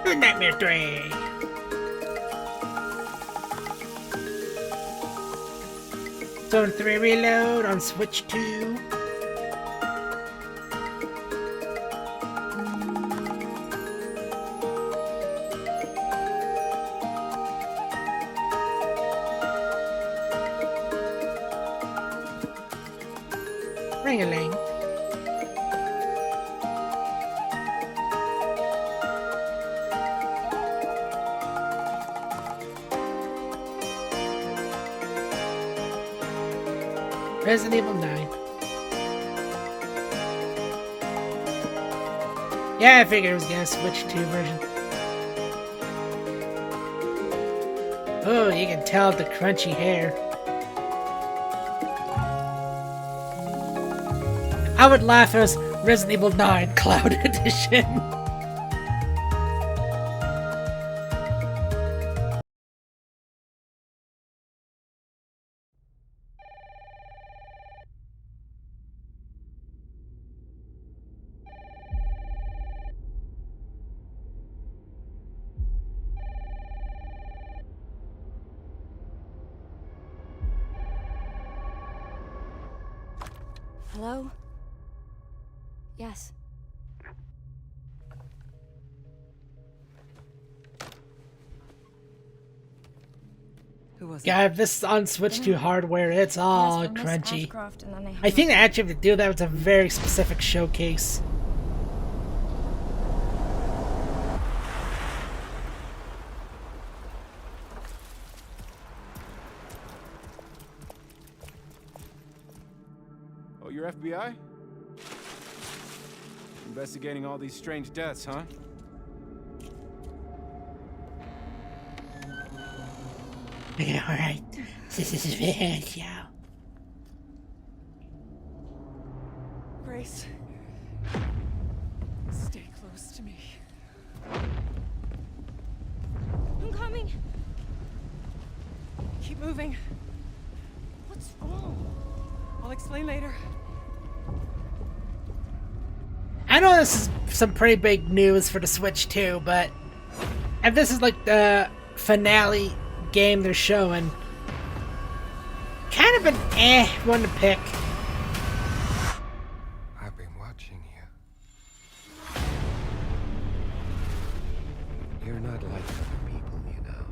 Nightmare 3. Zone 3 Reload on Switch 2. Ring-a-ling. Resident Evil 9. Yeah, I figured it was gonna Switch 2 version. Oh, you can tell the crunchy hair. I would laugh if it was Resident Evil 9 Cloud Edition. Hello? Yes. Yeah, if this is on Switch 2 hardware, it's all crunchy. I think they actually have to do that with a very specific showcase. Oh, you're FBI? Investigating all these strange deaths, huh? Yeah, alright. This is very Grace, stay close to me. I'm coming. Keep moving. What's wrong? I'll explain later. I know this is some pretty big news for the Switch 2, but if this is like the finale game they're showing, kind of an one to pick. I've been watching you. You're not like other people, you know.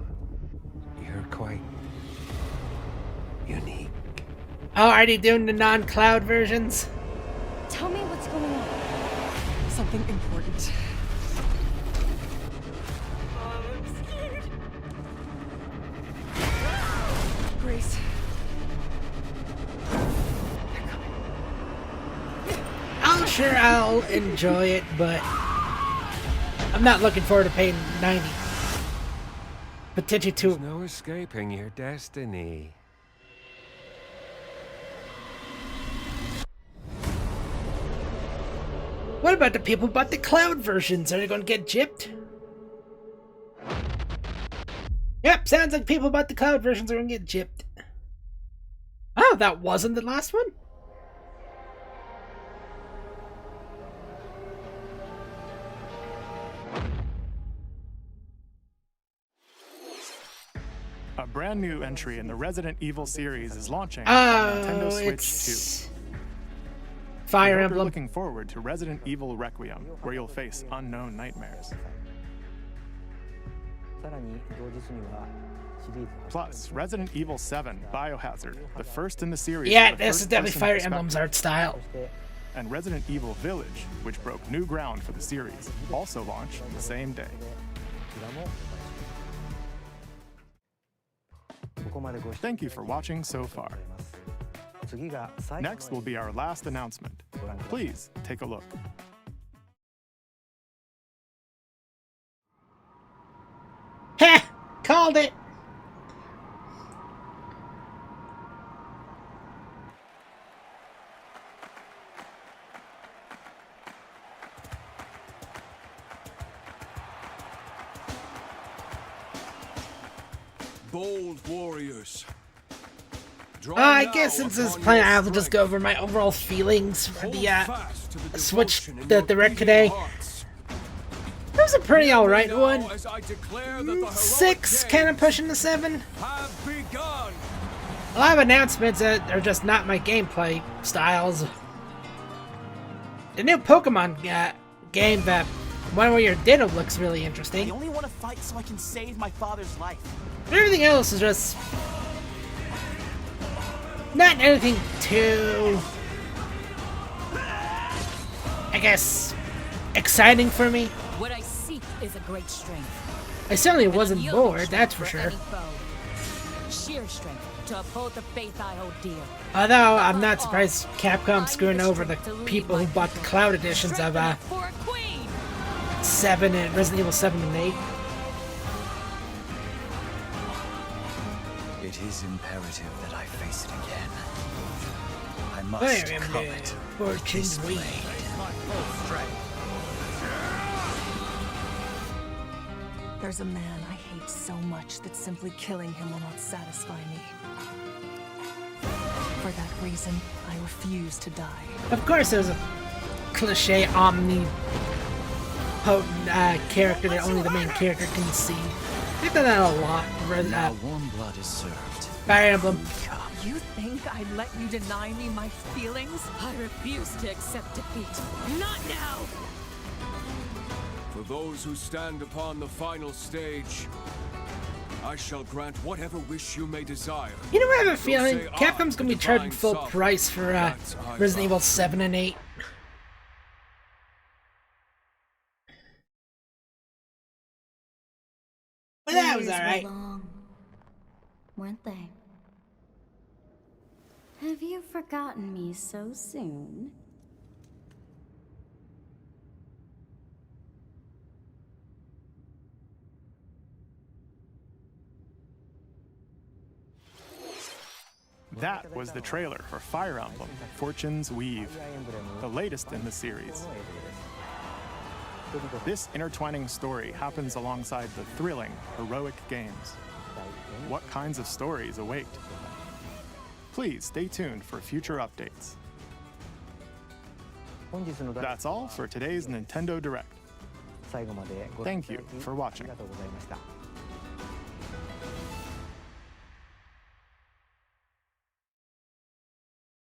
You're quite unique. Oh, are they doing the non-cloud versions? Tell me what's going on. Something important. Grace. I'm sure I'll enjoy it, but I'm not looking forward to paying $90. Potentially There's no escaping your destiny. What about the people who bought the cloud versions? Are they going to get gypped? Yep, sounds like people who bought the cloud versions are going to get gypped. Oh, that wasn't the last one? A brand new entry in the Resident Evil series is launching Oh, on Nintendo Switch it's 2. Fire We're Emblem. looking forward to Resident Evil Requiem, where you'll face unknown nightmares. Plus, Resident Evil 7 Biohazard, the first in the series. Yeah, with a this is definitely first-person Fire perspective. Emblem's art style. And Resident Evil Village, which broke new ground for the series, also launched the same day. Thank you for watching so far. Next will be our last announcement. Please take a look. Heh! Called it! Bold warriors. I guess since this is playing, I'll just go over my overall feelings for the Switch, the Direct today. It was a pretty alright one. 6, kind of pushing the 7. A lot of announcements that are just not my gameplay styles. The new Pokemon game that One Where Your Ditto looks really interesting. I only want to fight so I can save my father's life. Everything else is just not anything too, I guess, exciting for me. What I seek is a great strength. I certainly wasn't bored, that's for sure. Sheer strength to uphold the faith I hold dear. Although I'm not surprised Capcom's screwing over the people who bought the cloud editions of 7 and Resident Evil 7 and 8. It is imperative that I face it again. I must Fire come Emblem, it. Fortune's This Wheel. blade. There's a man I hate so much that simply killing him will not satisfy me. For that reason, I refuse to die. Of course, there's a cliche omnipotent character that only the main character can see. They've done that a lot. Now warm blood is served. Fire Emblem. You think I'd let you deny me my feelings? I refuse to accept defeat. Not now! For those who stand upon the final stage, I shall grant whatever wish you may desire. You know, I have a feeling say Capcom's gonna be the charging divine full sovereign. price for That's I Resident Evil vow. 7 and 8. But that was Years were alright. long, weren't they? Have you forgotten me so soon? That was the trailer for Fire Emblem Fortune's Weave, the latest in the series. This intertwining story happens alongside the thrilling, heroic games. What kinds of stories await? Please stay tuned for future updates. That's all for today's Nintendo Direct. Thank you for watching.